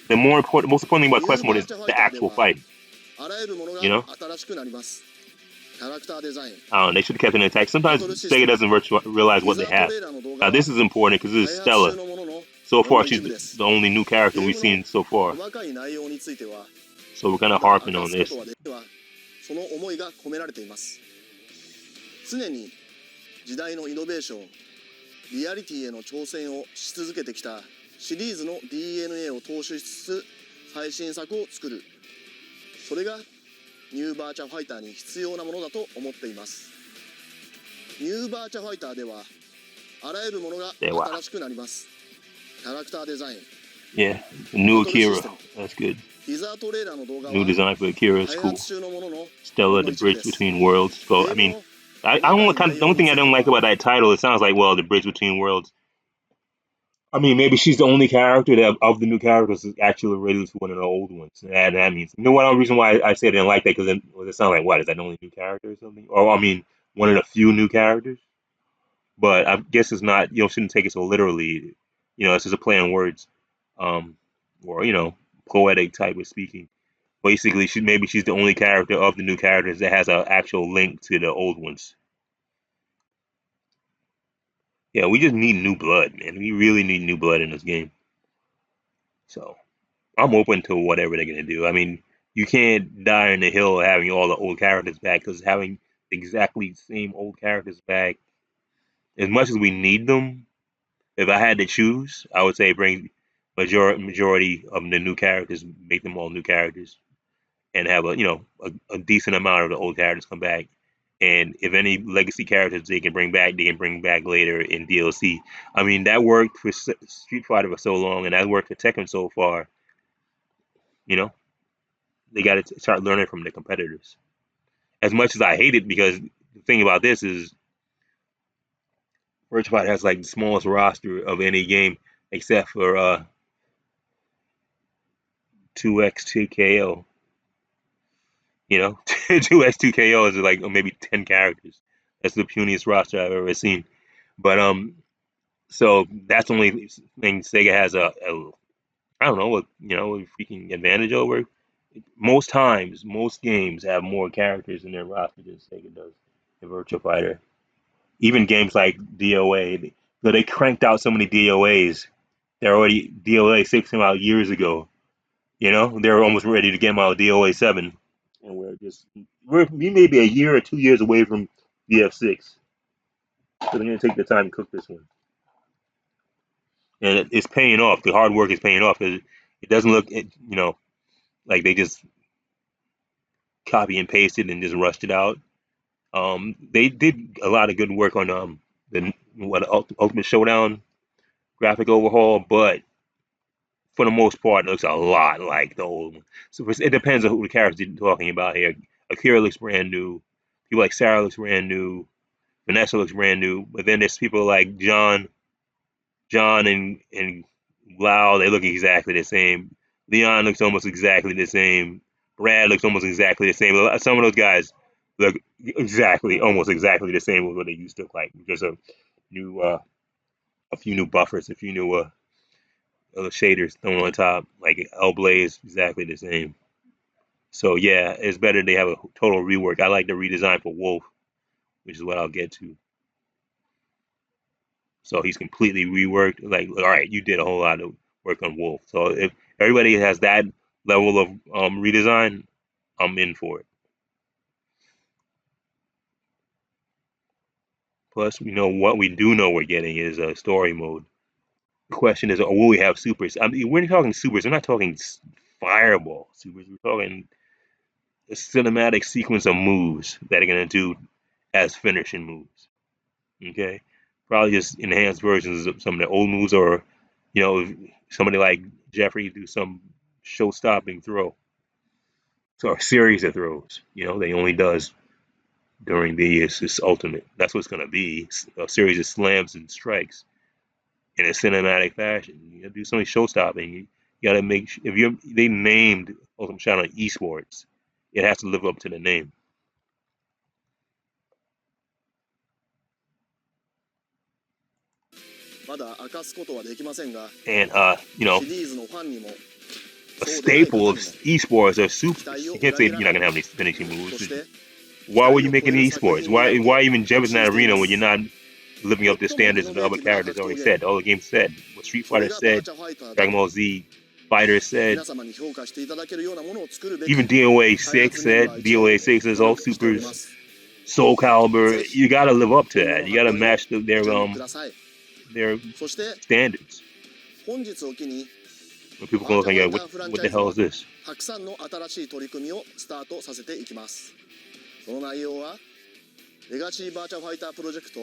most important thing about quest mode is the actual fighting. You know, they should have kept it intact. Sometimes Sega doesn't realize what they have. Now this is important because this is Stella. So far, she's the only new character we've seen so far. So we're kind of harping on this. その思いが込められています。常に時代のイノベーション、リアリティへの挑戦をし続けてきたシリーズの DNA を踏襲しつつ最新作を作る。それがニューバーチャファイターに必要なものだと思っています。ニューバーチャファイターではあらゆるものが新しくなります。キャラクターデザイン。Yeah, new Akira. That's good. New design for Akira is cool. Stella, the bridge between worlds. So I mean, I don't kind of the only thing I don't like about that title. It sounds like, well, the bridge between worlds. I mean, maybe she's the only character that of the new characters is actually related to one of the old ones. That means, you know, what reason why I say I didn't like that because it sounds like what is that the only new character or something? Or I mean, one of the few new characters. But I guess it's not. You shouldn't take it so literally. You know, it's just a play on words, or you know, poetic type of speaking. Basically, maybe she's the only character of the new characters that has an actual link to the old ones. Yeah, we just need new blood, man. We really need new blood in this game. So I'm open to whatever they're gonna do. I mean, you can't die in the hill having all the old characters back because having exactly the same old characters back, as much as we need them, if I had to choose, I would say bring majority of the new characters, make them all new characters, and have a decent amount of the old characters come back. And if any legacy characters they can bring back, they can bring back later in DLC. I mean, that worked for Street Fighter for so long, and that worked for Tekken so far. You know, they got to start learning from the competitors. As much as I hate it, because the thing about this is, Virtua Fighter has like the smallest roster of any game except for 2x2KO. You know, 2x2KO is like maybe 10 characters. That's the puniest roster I've ever seen. But so that's the only thing Sega has a I don't know, a freaking advantage over. Most times, most games have more characters in their roster than Sega does in Virtua Fighter. Even games like DOA, they cranked out so many DOAs. They're already DOA 6 came out years ago. You know, they were almost ready to get them out DOA 7, and we may be a year or 2 years away from DF6. So they're gonna take the time to cook this one, and it's paying off. The hard work is paying off. It doesn't look, like they just copy and pasted and just rushed it out. They did a lot of good work on the Ultimate Showdown graphic overhaul, but for the most part, it looks a lot like the old one. So it depends on who the characters you're talking about here. Akira looks brand new. People like Sarah looks brand new. Vanessa looks brand new. But then there's people like John and Lau. They look exactly the same. Leon looks almost exactly the same. Brad looks almost exactly the same. Some of those guys look almost exactly the same as what they used to look like. Just new, a few new buffers, a few new shaders thrown on top. Like L Blaze, exactly the same. So yeah, it's better they have a total rework. I like the redesign for Wolf, which is what I'll get to. So he's completely reworked. Like, all right, you did a whole lot of work on Wolf. So if everybody has that level of redesign, I'm in for it. Plus, what we do know we're getting is a story mode. The question is, will we have supers? I mean, we're talking supers. We're not talking fireball supers. We're talking a cinematic sequence of moves that are going to do as finishing moves. Okay, probably just enhanced versions of some of the old moves, or if somebody like Jeffrey do some show-stopping throw, or a series of throws. That he only does during his ultimate. That's what it's going to be, a series of slams and strikes in a cinematic fashion. You got to do something show-stopping. You got to if they named Ultimate Shadow Esports, it has to live up to the name. And a staple of esports or super. You can't say you're not gonna have any finishing moves. Why were you making esports? Why even jump in that arena when you're not living up to standards of the other characters already said? All the games said. What Street Fighter said, Dragon Ball Z Fighter said, even DOA 6 said. DOA 6 is all supers. Soul Calibur. You gotta live up to that. You gotta match their standards. When people go looking at what the hell is this? たくさんの新しい取り組みをスタートさせていきます。その内容はレガシーバーチャファイタープロジェクト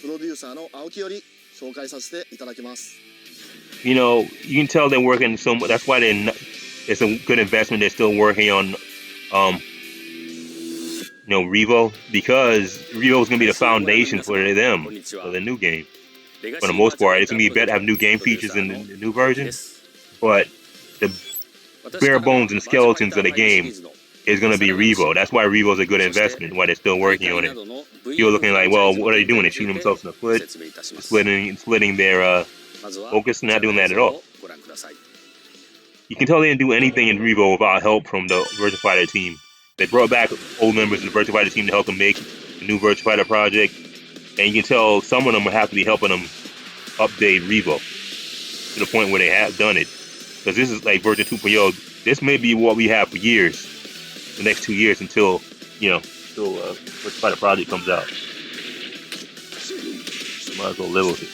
プロデューサーの青木より紹介させていただきます。You know, you can tell they're working so much. That's why it's a good investment. They're still working on, Revo, because Revo is going to be the foundation for them, for the new game. For the most part, it's going to be better to have new game features in the new version, but the bare bones and skeletons of the game is going to be Revo. That's why Revo is a good investment, why they're still working on it. You're looking like, well, what are they doing? They're shooting themselves in the foot, splitting their focus, not doing that at all. You can tell they didn't do anything in Revo without help from the Virtua Fighter team. They brought back old members of the Virtua Fighter team to help them make the new Virtua Fighter project, and you can tell some of them will have to be helping them update Revo to the point where they have done it. Because this is like version 2.0. This may be what we have for years, the next 2 years until Virtua Fighter project comes out. Might as well live with it.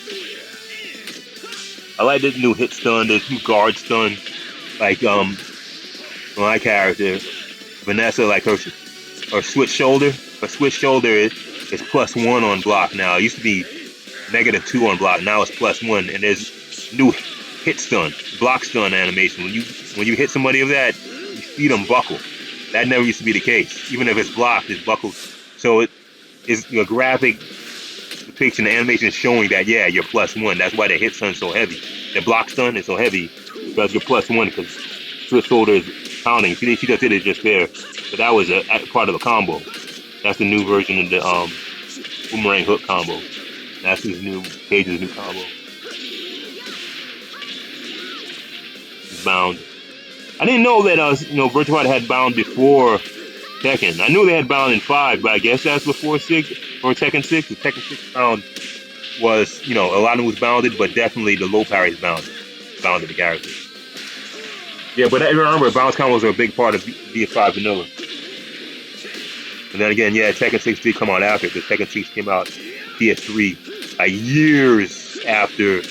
I like this new hit stun, this new guard stun. Like my character, Vanessa, like her switch shoulder. Her switch shoulder is +1 on block now. It used to be -2 on block. Now it's +1, and there's new hit stun, block stun animation. When you hit somebody with that, you see them buckle. That never used to be the case. Even if it's blocked, it's buckled. So it is a graphic depiction. The animation is showing that you're +1. That's why the hit stun is so heavy. The block stun is so heavy because you're +1 because switch shoulder is pounding. She just did it just there, but that was a part of the combo. That's the new version of the boomerang hook combo. That's his new Cage's new combo. It's bound. I didn't know that Virtua Fighter had bound before Tekken. I knew they had bound in 5, but I guess that's before 6 or Tekken 6. The Tekken 6 bound was, a lot of it was bounded, but definitely the low parry is bounded the character. Yeah, but I remember bounce combos are a big part of BF5 vanilla. And then again, Tekken 6 did come out after, because Tekken 6 came out PS3 years after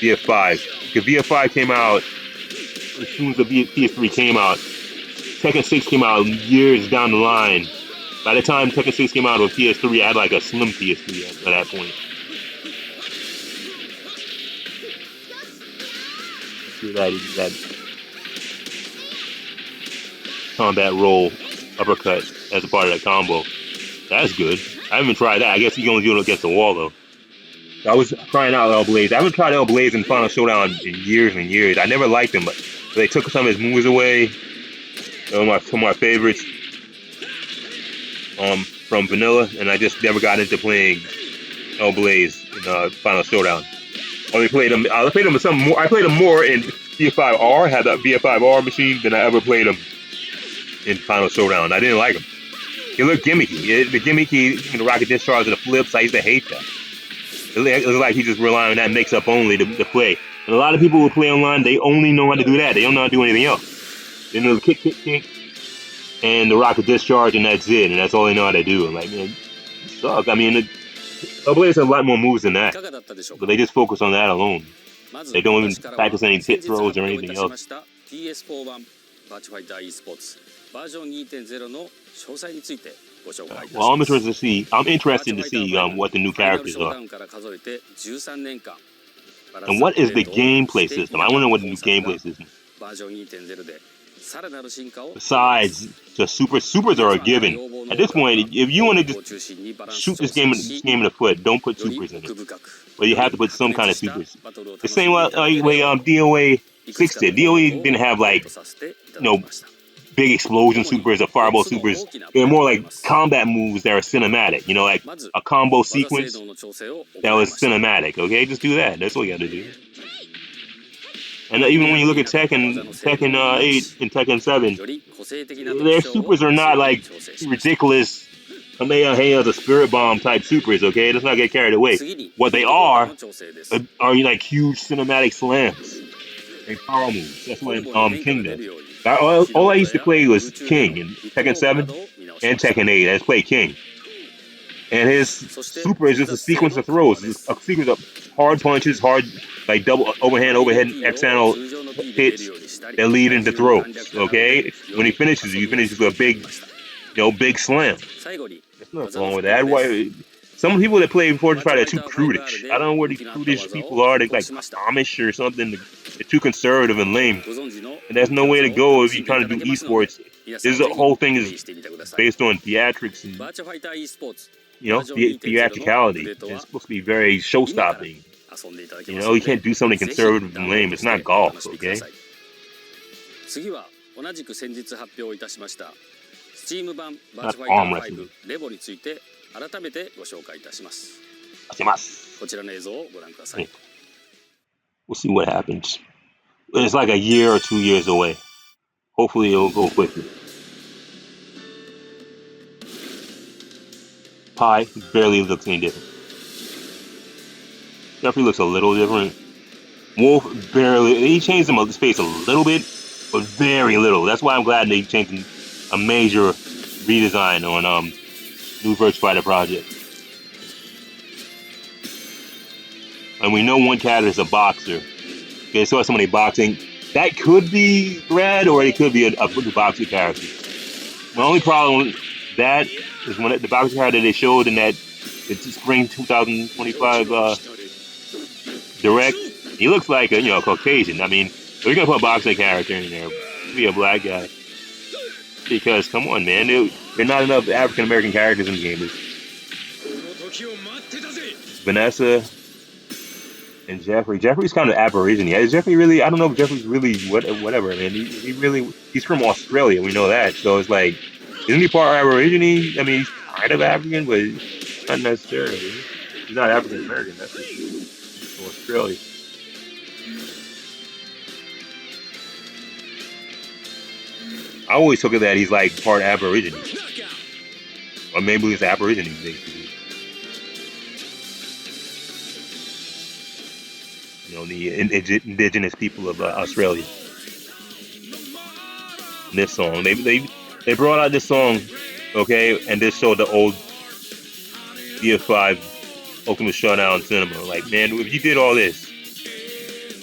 BF5. Because BF5 came out as soon as the PS3 came out. Tekken 6 came out years down the line. By the time Tekken 6 came out with PS3, I had like a slim PS3 at that point. See that combat roll uppercut as a part of that combo. That's good. I haven't tried that. I guess you can only do it against the wall though. I was trying out L Blaze. I haven't tried L Blaze in Final Showdown in years and years. I never liked him, but they took some of his moves away. Some of my favorites from vanilla, and I just never got into playing L Blaze in Final Showdown. I played him some more. I played him more in BF5R. Had that BF5R machine than I ever played him in Final Showdown. I didn't like him. He looked gimmicky. The gimmicky, the rocket discharge and the flips. I used to hate that. It was like he just relying on that mix-up only to play. And a lot of people who play online, they only know how to do that. They don't know how to do anything else. They know the kick, and the rocket discharge, and that's it. And that's all they know how to do. And like, man, you suck. I mean, Blaze has a lot more moves than that. But they just focus on that alone. They don't even practice any hit throws or anything else. Well, I'm interested to see what the new characters are. And what is the gameplay system? I want to know what the new gameplay system is. Besides, just supers are a given. At this point, if you want to just shoot this game in the foot, don't put supers in it. But you have to put some kind of supers. The same way DOA 6 did. DOA didn't have big explosion supers or fireball supers. They're more like combat moves that are cinematic. Like a combo sequence that was cinematic. Okay, just do that. That's all you got to do. And even when you look at Tekken 8 and Tekken 7, their supers are not like ridiculous Kamehameha the Spirit Bomb type supers. Okay, let's not get carried away. What they are like huge cinematic slams and power moves. That's what King does. All I used to play was King in Tekken 7 and Tekken 8. I just played King. And his super is just a sequence of throws, just a sequence of hard punches, hard like double overhead X handle hits that lead into throws. Okay, when he finishes with a big slam. There's nothing wrong with that. Why? Some people that play Fortune Fighter are too prudish. I don't know where these prudish people are. They're like Amish or something. They're too conservative and lame. And there's no way to go if you're trying to do esports. This whole thing is based on theatrics and theatricality. It's supposed to be very show-stopping. You can't do something conservative and lame. It's not golf, okay? 次は同じく先日発表いたしましたスチーム版バーチャファイター5レボについて改めてご紹介いたします。こちらの映像をご覧ください。We'll see what happens. It's like a year or 2 years away. Hopefully it'll go quickly. Pi barely looks any different. Jeffrey looks a little different. Wolf barely. He changed his face a little bit, but very little. That's why I'm glad they changed a major redesign on new Virtua Fighter project. And we know one character is a boxer. Okay, so somebody boxing. That could be Red, or it could be a boxing character. My only problem with that is when the boxing character they showed in that spring 2025 direct, he looks like a Caucasian. I mean, if you're gonna put a boxing character in there, be a black guy. Because come on, man, there are not enough African American characters in the game. Vanessa and Jeffrey. Jeffrey's kind of Aborigine. Is Jeffrey really? I don't know if Jeffrey's really whatever, man. He's from Australia. We know that. So it's like, isn't he part Aborigine? I mean, he's kind of African, but not necessarily. He's not African American. That's from Australia. I always took it that he's like part Aborigine, or maybe he's Aborigine basically. The indigenous people of Australia. This song, they brought out this song, okay, and this showed the old BF5 Ultimate Showdown cinema. Like, man, if you did all this,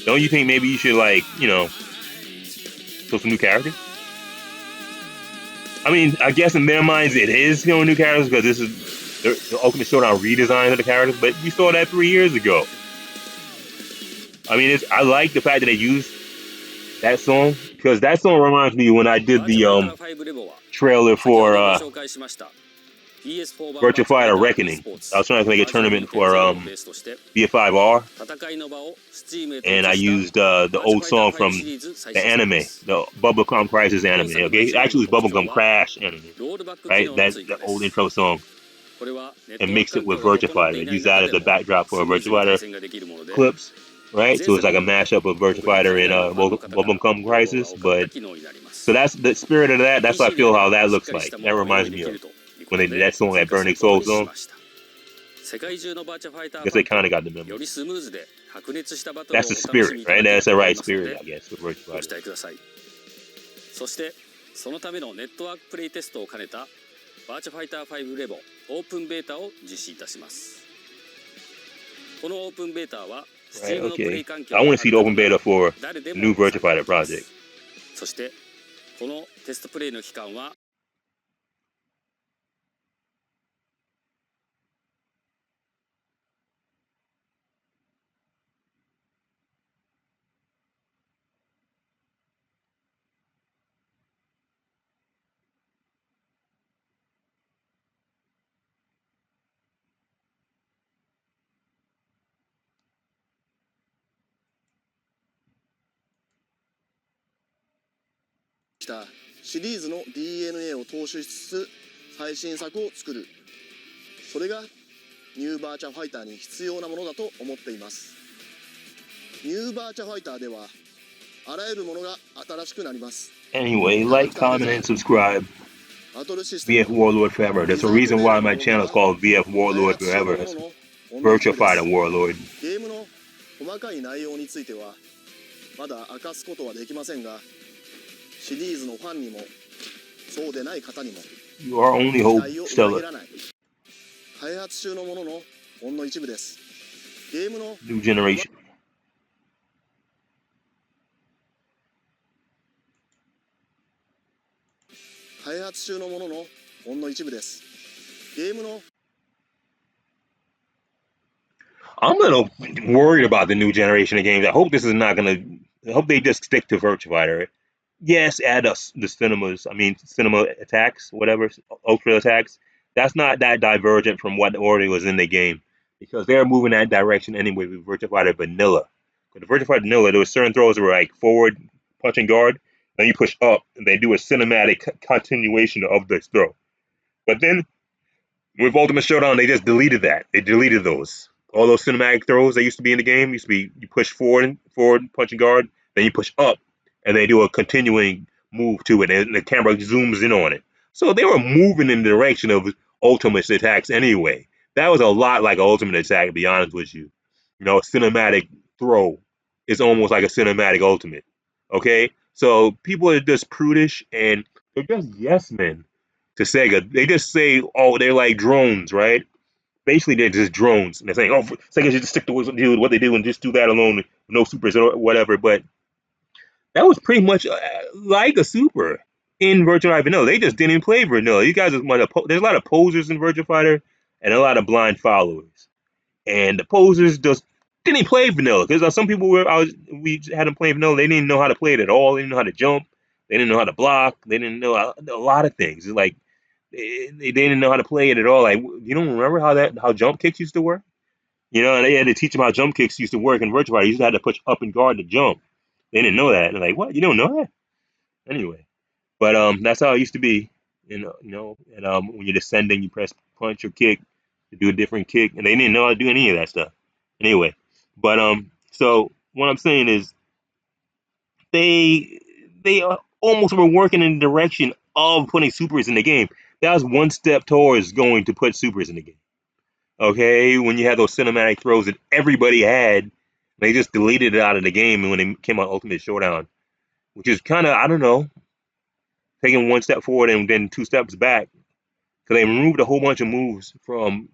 don't you think maybe you should show some new characters? I mean, I guess in their minds it is new characters because this is the Ultimate Showdown redesign of the characters, but we saw that 3 years ago. I mean, I like the fact that they used that song because that song reminds me when I did the trailer for Virtua Fighter Reckoning. I was trying to make a tournament for BF5R, and I used the old song from the anime, the Bubblegum Crisis anime. Okay, actually, it was Bubblegum Crash anime, right? That's the old intro song, and mixed it with Virtua Fighter. Use that as a backdrop for Virtua Fighter clips. Right, so it's like a mashup of Virtua Fighter and Bubblegum Crisis, but so that's the spirit of that. That's what I feel how that looks like. That reminds me of when they did that song, that Burning Soul song. I guess they kind of got the memo. That's the spirit, right? That's the right spirit, I guess, with Virtua Fighter. そしてそのためのネットワークプレイテストを兼ねたバーチャファイター5レボオープンベータを実施いたします。このオープンベータは Right, okay. I want to see the open beta for new Virtua Fighter project. そしてこのテストプレイの期間は シリーズの DNA を踏襲しつつ最新作を作る、それがニューバーチャファイターに必要なものだと思っています。ニューバーチャファイターではあらゆるものが新しくなります。 Anyway, like, comment, and subscribe. バトルシステム VF Warlord Forever. There's a reason why my channel is called VF Warlord Forever. It's Virtua Fighter Warlord. ゲームの細かい内容についてはまだ明かすことはできませんが、シリーズのファンにもそうでない方にも You are only 期 hope, 待を裏切 Stella. らない。開発中のもののほんの一部です。ゲームの New generation. 開発中のもののほんの一部です。ゲームの I'm a little worried about the new generation of games. I hope this is not gonna. I hope they just stick to Virtua Fighter. Yes, add us the cinemas. I mean, cinema attacks, whatever, ultra attacks. That's not that divergent from what already was in the game because they're moving that direction anyway with Virtua Fighter Vanilla. With the Virtua Fighter Vanilla, there were certain throws that were like forward, punch and guard. Then you push up, and they do a cinematic continuation of this throw. But then with Ultimate Showdown, they just deleted that. They deleted those. All those cinematic throws that used to be in the game used to be you push forward, punch and guard, then you push up, and they do a continuing move to it, and the camera zooms in on it. So they were moving in the direction of Ultimate attacks anyway. That was a lot like an Ultimate attack, to be honest with you. You know, a cinematic throw is almost like a cinematic Ultimate. Okay? So people are just prudish and they're just yes men to Sega. They just say, oh, they're like drones, right? Basically, they're just drones. And they're saying, oh, Sega should just stick to what they do and just do that alone, no supers or whatever. But that was pretty much like a super in Virtua Fighter Vanilla. They just didn't play Vanilla. You guys, there's a lot of posers in Virtua Fighter and a lot of blind followers. And the posers just didn't play Vanilla because some people we had them playing Vanilla. They didn't know how to play it at all. They didn't know how to jump. They didn't know how to block. They didn't know a lot of things. It's like they didn't know how to play it at all. Like you don't remember how jump kicks used to work? You know, they had to teach them how jump kicks used to work in Virtua Fighter. You used to have to push up and guard to jump. They didn't know that. And like, what? You don't know that? Anyway, but that's how it used to be. And when you're descending, you press punch or kick to do a different kick, and they didn't know how to do any of that stuff. Anyway, but so what I'm saying is they almost were working in the direction of putting supers in the game. That was one step towards going to put supers in the game. Okay, when you had those cinematic throws that everybody had, they just deleted it out of the game when it came out Ultimate Showdown, which is kind of, I don't know, taking one step forward and then two steps back. Because they removed a whole bunch of moves from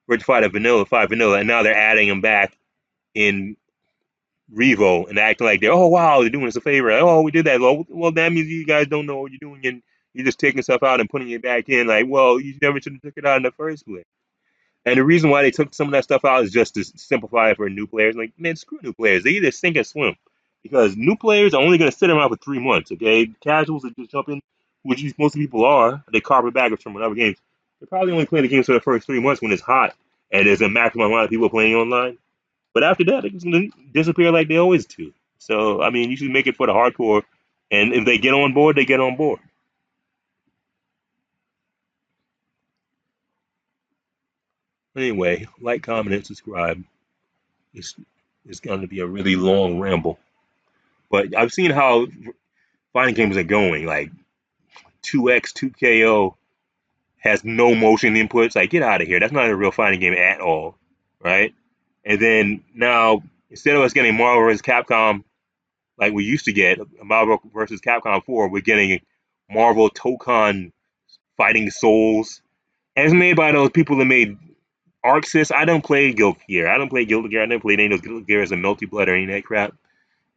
Virtua Fighter Vanilla, 5 Vanilla, and now they're adding them back in Revo and acting like oh wow, they're doing us a favor. Oh, we did that. Well, that means you guys don't know what you're doing and you're just taking stuff out and putting it back in. Like, well, you never should have took it out in the first place. And the reason why they took some of that stuff out is just to simplify it for new players. Like, man, screw new players. They either sink or swim. Because new players are only going to sit around for 3 months, okay? Casuals that just jump in, which most people are, they carpet baggers from other games. They probably only play the games for the first 3 months when it's hot and there's a maximum amount of people playing online. But after that, they're just going to disappear like they always do. So, I mean, you should make it for the hardcore. And if they get on board, they get on board. Anyway, like, comment, and subscribe. It's going to be a really long ramble. But I've seen how fighting games are going. Like 2X, 2KO has no motion inputs. Like, get out of here. That's not a real fighting game at all. Right? And then now, instead of us getting Marvel vs. Capcom like we used to get, Marvel vs. Capcom 4, we're getting Marvel Tokon Fighting Souls. And it's made by those people that made Arc Sys. I don't play Guilty Gear. I don't play Guilty Gear. I never played any of those Guilty Gears and Multi Blood or any of that crap.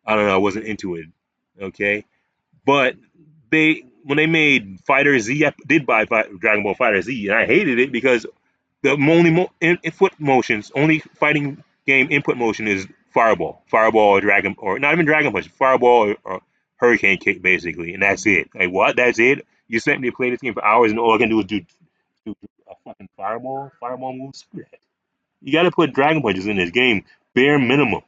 I don't know. I wasn't into it. Okay. But when they made Fighter Z, I did buy Dragon Ball Fighter Z, and I hated it because the only input motions, only fighting game input motion is Fireball, or Dragon, or not even Dragon Punch, Fireball or Hurricane Kick, basically, and that's it. Like what? That's it? You sent me to play this game for hours, and all I can do is do a fucking Fireball move. Screw that. You got to put Dragon Punches in this game, bare minimum.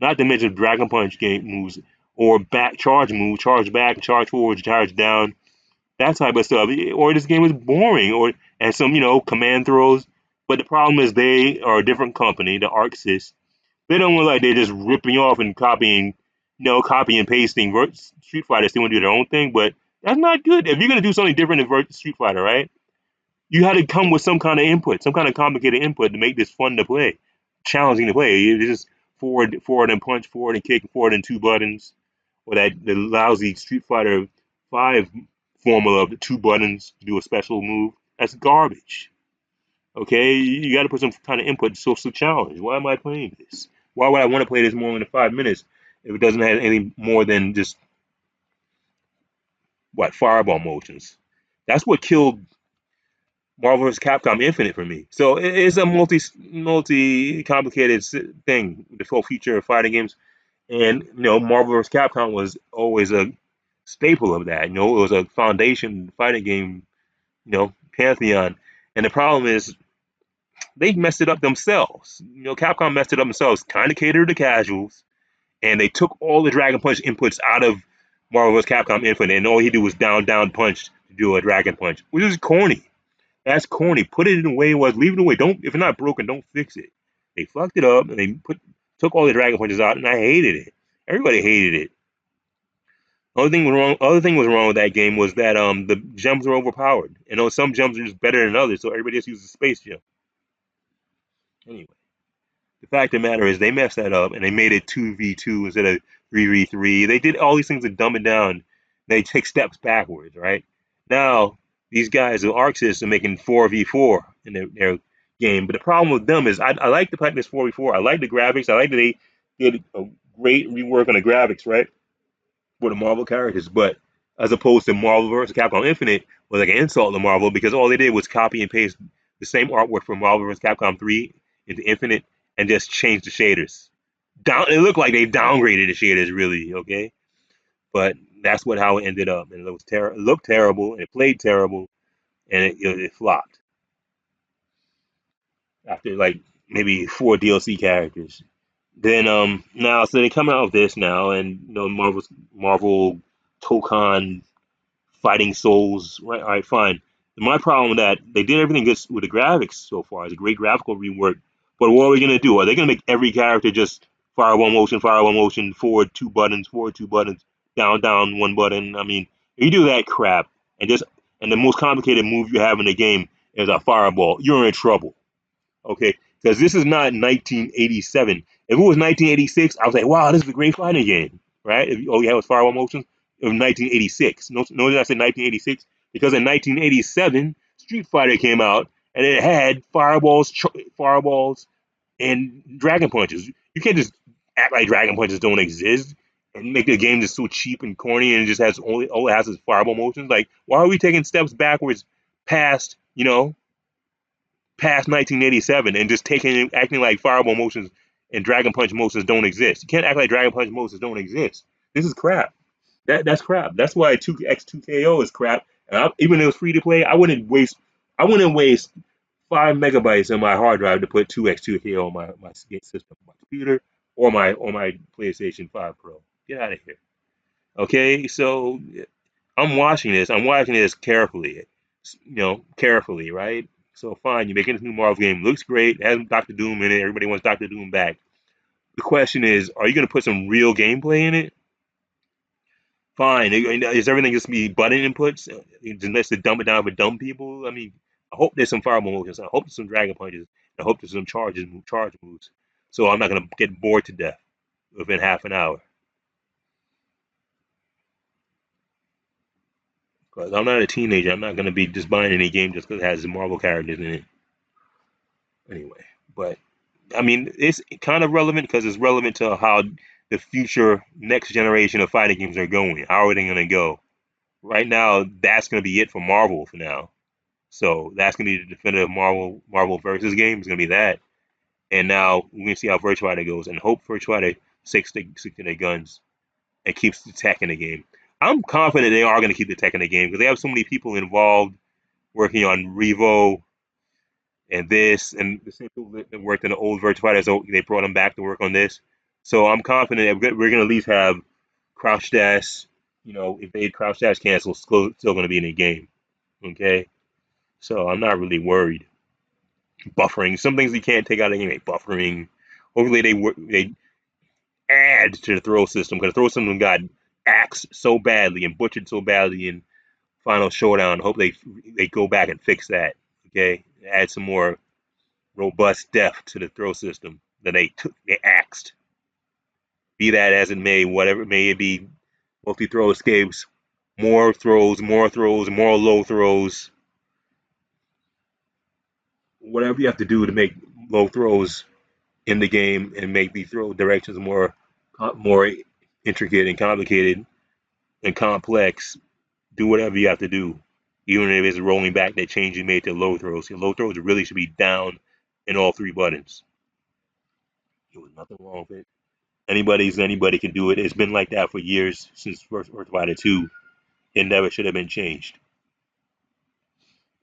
Not to mention Dragon Punch game moves or back charge move, charge back, charge forward, charge down, that type of stuff. Or this game is boring, or and some command throws. But the problem is they are a different company, the Arc Sys. They don't look like they're just ripping off and copying copy and pasting Street Fighter. They want to do their own thing, but that's not good. If you're gonna do something different than Street Fighter, right? You had to come with some kind of input, some kind of complicated input to make this fun to play, challenging to play. It's just forward and punch, forward and kick, forward and two buttons, or that the lousy Street Fighter 5 formula of the two buttons to do a special move. That's garbage. Okay, you got to put some kind of input, social challenge. Why am I playing this? Why would I want to play this more than 5 minutes if it doesn't have any more than just fireball motions? That's what killed Marvel vs. Capcom Infinite for me. So it's a multi complicated thing. The whole future of fighting games, and Marvel vs. Capcom was always a staple of that. It was a foundation fighting game, pantheon. And the problem is they messed it up themselves. Capcom messed it up themselves. Kind of catered to casuals, and they took all the Dragon Punch inputs out of Marvel vs. Capcom Infinite, and all he did was down punch to do a Dragon Punch, which is corny. That's corny. Put it in the way it was. Leave it away. Don't if it's not broken, don't fix it. They fucked it up and they took all the Dragon Punches out, and I hated it. Everybody hated it. Other thing was wrong with that game was that the gems were overpowered. Some gems are just better than others, so everybody just uses space gem. Anyway, the fact of the matter is they messed that up and they made it 2v2 instead of 3v3. They did all these things to dumb it down. They take steps backwards, right? Now these guys, the Arxists, are making 4v4 in their game. But the problem with them is I like the fact that it's 4v4. I like the graphics. I like that they did a great rework on the graphics, right? For the Marvel characters. But as opposed to Marvel vs. Capcom Infinite was like an insult to Marvel because all they did was copy and paste the same artwork from Marvel vs. Capcom 3 into Infinite and just change the shaders. It looked like they downgraded the shaders, really, okay? But that's how it ended up. And it looked terrible, and it played terrible, and it flopped after like maybe 4 DLC characters. Then now so they come out with this now, and Marvel Tokon Fighting Souls, right? All right, fine. My problem with that, they did everything good with the graphics so far. It's a great graphical rework. But what are we gonna do? Are they gonna make every character just fire one motion, forward two buttons, down one button? I mean, if you do that crap and the most complicated move you have in the game is a fireball, you're in trouble. Okay, because this is not 1987. If it was 1986, I was like, wow, this is a great fighting game, right? If all you had was fireball motions, it was 1986. Notice I said 1986 because in 1987, Street Fighter came out and it had fireballs, and dragon punches. You can't just act like dragon punches don't exist and make the game just so cheap and corny and it just has all it has is fireball motions. Like, why are we taking steps backwards past past 1987 and just acting like fireball motions and dragon punch motions don't exist? You can't act like dragon punch motions don't exist. This is crap. That's crap. That's why 2x2KO is crap. And even though it was free to play, I wouldn't waste 5 MB on my hard drive to put 2x2KO on my system, my computer, or my PlayStation 5 Pro. Get out of here. Okay, so I'm watching this. I'm watching this carefully. Carefully, right? So fine, you're making this new Marvel game. Looks great. It has Doctor Doom in it. Everybody wants Doctor Doom back. The question is, are you going to put some real gameplay in it? Fine. Is everything just be button inputs? Unless to dumb it down for dumb people? I mean, I hope there's some fireball motions. I hope there's some dragon punches. I hope there's some charge moves. So I'm not going to get bored to death within half an hour. Because I'm not a teenager. I'm not going to be just buying any game just because it has Marvel characters in it. Anyway, but I mean, it's kind of relevant because it's relevant to how the future next generation of fighting games are going. How are they going to go? Right now, that's going to be it for Marvel for now. So that's going to be the definitive Marvel versus game. It's going to be that. And now we're going to see how Virtua goes, and hope Virtua sticks to their guns and keeps the tech in the game. I'm confident they are going to keep the tech in the game because they have so many people involved working on Revo and this, and the same people that worked in the old Virtua, so they brought them back to work on this. So I'm confident that we're going to at least have Crouch Dash, evade Crouch Dash cancel still going to be in the game. Okay, so I'm not really worried. Buffering, some things you can't take out of the game, like buffering. Hopefully they add to the throw system, because the throw system got axed so badly and butchered so badly in Final Showdown. I hope they go back and fix that. Okay, add some more robust depth to the throw system that they axed. Be that as it may, whatever it may be, multi throw escapes, more throws, more low throws, whatever you have to do to make low throws in the game and make the throw directions more intricate and complicated and complex. Do whatever you have to do, even if it's rolling back that change you made to low throws. Your low throws really should be down in all three buttons. There was nothing wrong with it. Anybody can do it. It's been like that for years since Virtua Fighter 2. It never should have been changed.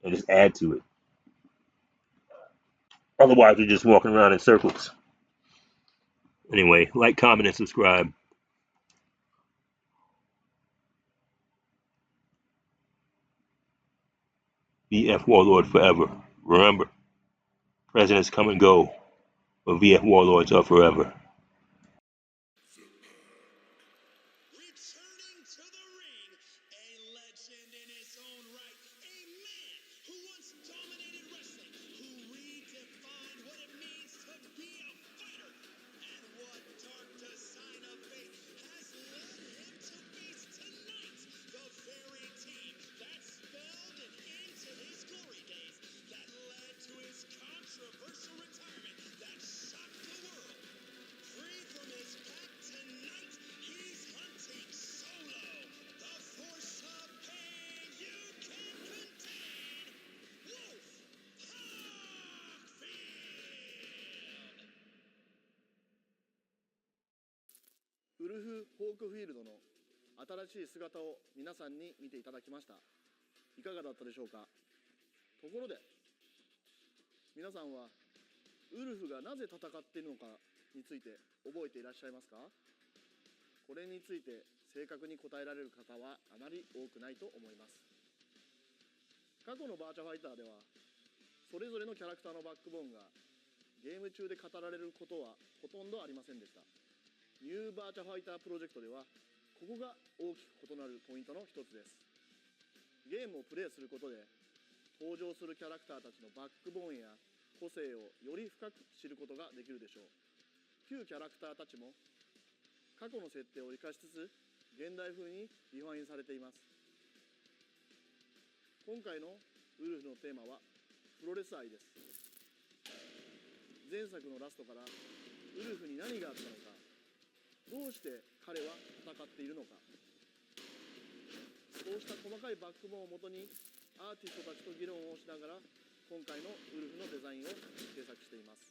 And just add to it. Otherwise, you're just walking around in circles. Anyway, like, comment, and subscribe. VF Warlord forever. Remember, presidents come and go, but VF Warlords are forever. Returning to the ring, a legend in his own right, a man who once dominated wrestling, who redefined what it means to be a fighter, and what dark design of fate has led him to face tonight. The very team that spelled an end to his glory days, that led to his controversial retirement, that shocked the world. Free from his pack tonight, he's hunting solo. The force of pain you can contain. Wolf Hockfield! ウルフ・ホークフィールドの新しい姿を皆さんに見ていただきました。いかがだったでしょうか。ところで、皆さんはウルフがなぜ戦っているのかについて覚えていらっしゃいますか。これについて正確に答えられる方はあまり多くないと思います。過去のバーチャファイターではそれぞれのキャラクターのバックボーンがゲーム中で語られることはほとんどありませんでした。ニューバーチャファイタープロジェクトではここが大きく異なるポイントの一つです。ゲームをプレイすることで登場するキャラクターたちのバックボーンや個性をより深く知ることができるでしょう。旧キャラクターたちも過去の設定を生かしつつ現代風にリファインされています。今回のウルフのテーマはプロレス愛です。前作のラストからウルフに何があったのか、どうして彼は戦っているのか、そうした細かいバックボーンをもとにアーティストたちと議論をしながら今回のウルフのデザインを制作しています。